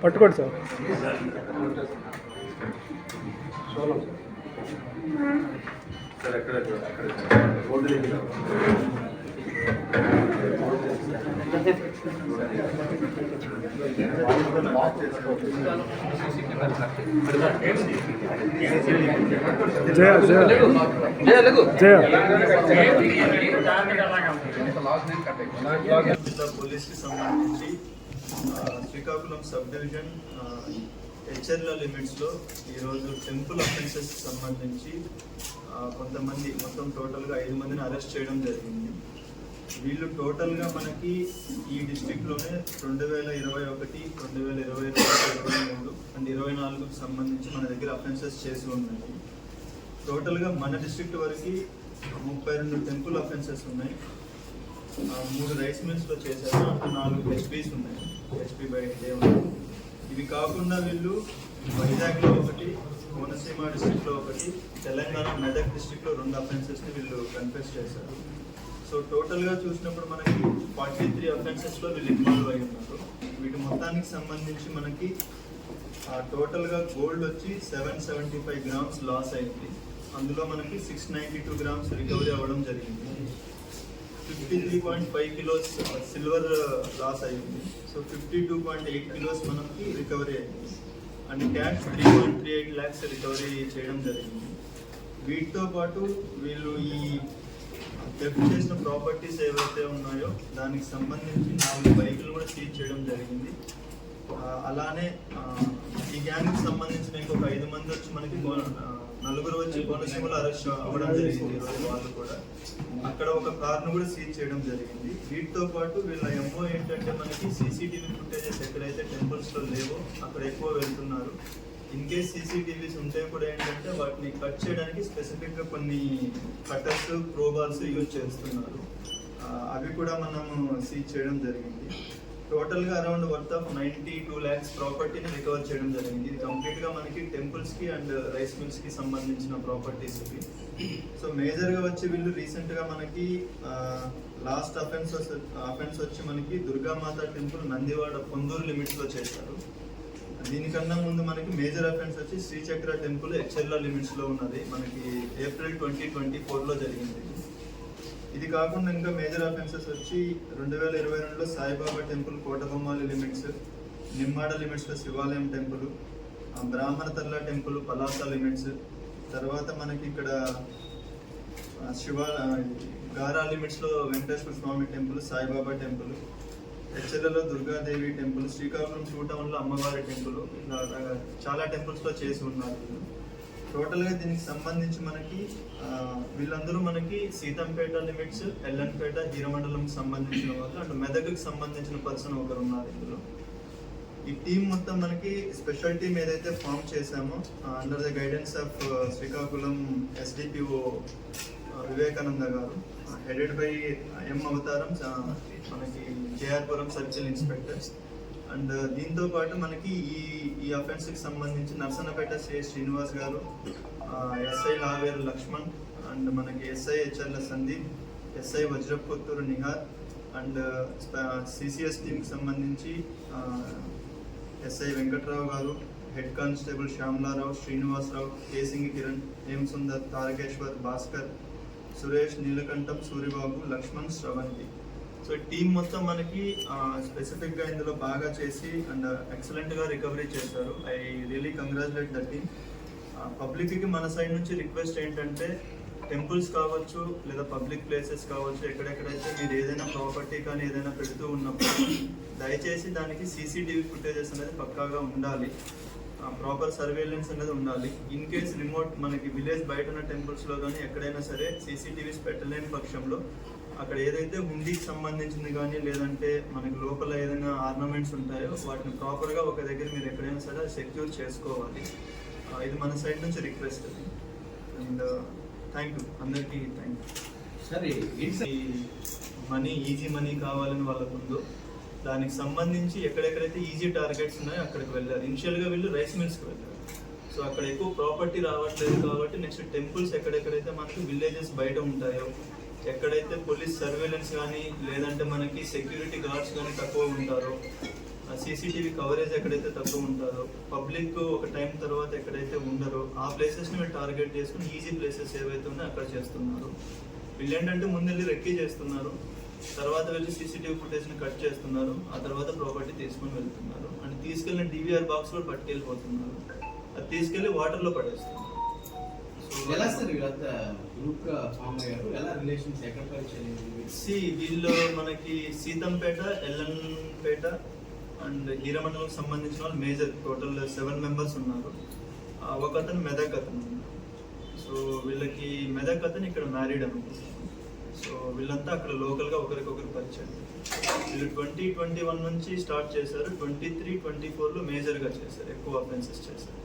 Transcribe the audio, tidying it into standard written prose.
పట్టుకోండి sir. Sir ఎక్కడ police కి సంబంధించి శ్రీకాకుళం సబ్ డివిజన్ హెచ్ఎర్ల లిమిట్స్ లో ఈరోజు టెంపుల్ అఫెన్సెస్ సంబంధించి కొంతమంది మొత్తం టోటల్గా 5 మందిని అరెస్ట్ చేయడం జరిగింది. వీళ్ళు టోటల్గా మనకి ఈ డిస్ట్రిక్ట్లోనే 2021, 2022, 2023 అండ్ 2024కు సంబంధించి మన దగ్గర అఫెన్సెస్ చేసి ఉన్నాయి. టోటల్గా మన డిస్ట్రిక్ట్ వరకు 32 టెంపుల్ అఫెన్సెస్ ఉన్నాయి. 3 రైస్ మిల్స్లో చేశారు, అంటే 4 హెచ్పీస్ ఉన్నాయి, హెచ్పీ బై డే ఉన్నాయి. ఇవి కాకుండా వీళ్ళు వైజాగ్లో ఒకటి, కోనసీమ డిస్ట్రిక్ట్లో ఒకటి, తెలంగాణ మెదక్ డిస్ట్రిక్ట్లో 2 అఫెన్సెస్ని వీళ్ళు కన్ఫెస్ చేశారు. సో టోటల్గా చూసినప్పుడు మనకి 43 అఫెన్సెస్లో వీళ్ళు ఇన్వాల్వ్ అయి ఉన్నారు. వీటి మొత్తానికి సంబంధించి మనకి టోటల్గా గోల్డ్ వచ్చి 775 గ్రామ్స్ లాస్ అయింది. అందులో మనకి 692 గ్రామ్స్ రికవరీ అవ్వడం జరిగింది. 53.5 కిలోస్ సిల్వర్ లాస్ అయింది. సో 52.8 కిలోస్ మనకి రికవరీ అయింది. అండ్ క్యాష్ 3.38 lakhs రికవరీ చేయడం జరిగింది. వీటితో పాటు వీళ్ళు ఈ థెఫ్ట్ చేసిన ప్రాపర్టీస్ ఏవైతే ఉన్నాయో దానికి సంబంధించి 4 బైకులు కూడా సీజ్ చేయడం జరిగింది. అలానే ఈ గ్యాంగ్కి సంబంధించిన ఇంకొక 5 మంది వచ్చి మనకి 4 వచ్చి కోనసీమలో అరెస్ట్ అవ్వడం జరిగింది. ఈరోజు వాళ్ళు కూడా అక్కడ ఒక కార్ను కూడా సీజ్ చేయడం జరిగింది. వీటితో పాటు వీళ్ళ ఎంఓ ఏంటంటే మనకి సీసీటీవీ ఫుటేజెస్ ఎక్కడైతే టెంపుల్స్లో లేవో అక్కడ ఎక్కువ వెళ్తున్నారు. ఇన్ కేస్ సీసీటీవీస్ ఉంటే కూడా ఏంటంటే వాటిని కట్ చేయడానికి స్పెసిఫిక్గా కొన్ని కట్టర్స్, క్రోబాల్స్ యూజ్ చేస్తున్నారు. అవి కూడా మనము సీజ్ చేయడం జరిగింది. టోటల్గా అరౌండ్ వర్త్ ఆఫ్ 92 lakhs ప్రాపర్టీని రికవర్ చేయడం జరిగింది. ఇది కంప్లీట్గా మనకి టెంపుల్స్కి అండ్ రైస్ మిల్స్కి సంబంధించిన ప్రాపర్టీస్ ఇవి. సో మేజర్గా వచ్చి వీళ్ళు రీసెంట్గా మనకి లాస్ట్ అఫెన్స్ వచ్చి మనకి దుర్గామాత టెంపుల్ నందివాడ పొందూరు లిమిట్స్లో చేశారు. దీనికన్నా ముందు మనకి మేజర్ అఫెన్స్ వచ్చి శ్రీచక్ర టెంపుల్ హెచ్ఎర్ల లిమిట్స్లో ఉన్నది, మనకి ఏప్రిల్ 2024లో జరిగింది. ఇది కాకుండా ఇంకా మేజర్ అఫెన్సెస్ వచ్చి 2022లో సాయిబాబా టెంపుల్ కోటబొమ్మాలి లిమిట్స్, నిమ్మాడ లిమిట్స్లో శివాలయం temple, Brahmanatarla temple Palasa limits, తర్వాత మనకి ఇక్కడ గారా లిమిట్స్లో వెంకటేశ్వర స్వామి టెంపుల్, సాయిబాబా టెంపుల్, హెచ్ఎర్లలో దుర్గాదేవి టెంపుల్, శ్రీకాకుళం 2 టౌన్లో అమ్మవారి టెంపుల్, ఇలా చాలా టెంపుల్స్లో చేసి ఉన్నారు. టోటల్గా దీనికి సంబంధించి మనకి వీళ్ళందరూ మనకి సీతంపేట లిమిట్స్, ఎల్లంపేట, హీరమండలంకి సంబంధించిన వాళ్ళు, అండ్ మెదక్కి సంబంధించిన పర్సన్ ఒకరు ఉన్నారు ఇందులో. ఈ టీం మొత్తం మనకి స్పెషల్ టీం ఏదైతే ఫామ్ చేశామో under the guidance of Srikakulam SDPO Vivekananda గారు, హెడెడ్ బై ఎం అవతారం, మనకి జేఆర్పురం సర్కిల్ ఇన్స్పెక్టర్. అండ్ దీంతో పాటు మనకి ఈ అఫెన్స్కి సంబంధించి Narasannapeta CI Srinivas garu, SI Laveru Lakshman, and మనకి ఎస్ఐ హెచ్ఎర్ల Sandeep, SI Vajraputturu Nihar, and CCS టీమ్కి సంబంధించి SI Venkatrao garu, head constable Shyamalarao, Srinivasarao, Kesingi Kiran, Hem Sundar, Tarakeshwar, Bhaskar, Suresh, Neelakantham, Suribabu, Lakshman, Sravanthi. So team మొత్తం మనకి స్పెసిఫిక్గా ఇందులో బాగా చేసి అండ్ ఎక్సలెంట్గా రికవరీ చేశారు. I really congratulate the team. పబ్లిక్కి మన సైడ్ నుంచి రిక్వెస్ట్ ఏంటంటే, టెంపుల్స్ కావచ్చు లేదా పబ్లిక్ ప్లేసెస్ కావచ్చు, ఎక్కడెక్కడైతే మీరు ఏదైనా ప్రాపర్టీ కానీ ఏదైనా పెడుతూ ఉన్నప్పుడు దయచేసి దానికి సీసీటీవీ ఫుటేజెస్ అనేది పక్కాగా ఉండాలి, ప్రాపర్ సర్వేలెన్స్ అనేది ఉండాలి. ఇన్ కేస్ రిమోట్ మనకి విలేజ్ బయట ఉన్న టెంపుల్స్లో కానీ ఎక్కడైనా సరే సీసీటీవీస్ పెట్టలేని పక్షంలో అక్కడ ఏదైతే హుండీకి సంబంధించింది కానీ లేదంటే మనకి లోపల ఏదైనా ఆర్నమెంట్స్ ఉంటాయో వాటిని ప్రాపర్గా ఒక దగ్గర మీరు ఎక్కడైనా సరే సెక్యూర్ చేసుకోవాలి. ఇది మన సైడ్ నుంచి రిక్వెస్ట్ అది. అండ్ థ్యాంక్ యూ అందరికీ, థ్యాంక్ యూ. సరే, ఈ మనీ, ఈజీ మనీ కావాలని వాళ్ళకు ఉందో దానికి సంబంధించి ఎక్కడెక్కడైతే ఈజీ టార్గెట్స్ ఉన్నాయో అక్కడికి వెళ్ళారు. ఇనిషియల్గా వీళ్ళు రైస్ మిల్స్కి వెళ్ళారు. సో అక్కడ ఎక్కువ ప్రాపర్టీ రావట్లేదు కాబట్టి నెక్స్ట్ టెంపుల్స్ ఎక్కడెక్కడైతే మనకి విలేజెస్ బయట ఉంటాయో, ఎక్కడైతే పోలీస్ సర్వేలెన్స్ కానీ లేదంటే మనకి సెక్యూరిటీ గార్డ్స్ కానీ తక్కువ ఉంటారో, సీసీటీవీ కవరేజ్ ఎక్కడైతే తక్కువ ఉంటారో, పబ్లిక్ ఒక టైం తర్వాత ఎక్కడైతే ఉండరో ఆ ప్లేసెస్ని మీరు టార్గెట్ చేసుకుని ఈజీ ప్లేసెస్ ఏవైతే ఉన్నాయో అక్కడ చేస్తున్నారు. వీళ్ళు ఏంటంటే ముందెళ్ళి రెక్కీ చేస్తున్నారు, తర్వాత వెళ్ళి సీసీటీవీ ఫుటేజ్ని కట్ చేస్తున్నారు, ఆ తర్వాత ప్రాపర్టీ తీసుకొని వెళ్తున్నారు. అండ్ తీసుకెళ్ళిన డివిఆర్ బాక్స్ కూడా పట్టుకెళ్ళిపోతున్నారు, అది తీసుకెళ్ళి వాటర్లో పడేస్తున్నారు. ఎలా సార్ వీళ్ళంతా గ్రూప్ గా ఫామ్ అయ్యారు? ఎలా రిలేషన్స్ ఎక్కడ పరిచయం? వీళ్ళు మనకి సీతంపేట, ఎల్లంపేట అండ్ హీరమండలం సంబంధించిన వాళ్ళు మేజర్, టోటల్ 7 మెంబర్స్ ఉన్నారు. ఒక అతను మెదక్ అతను ఉన్నారు. సో వీళ్ళకి మెదక్ అతను ఇక్కడ మ్యారీడ్ అనుకుంటున్నాను. సో వీళ్ళంతా అక్కడ లోకల్గా ఒకరికొకరు పరిచయం. వీళ్ళు 2021 నుంచి స్టార్ట్ చేశారు, 23, 24లో మేజర్గా చేశారు, ఎక్కువ అఫెన్సెస్ చేశారు.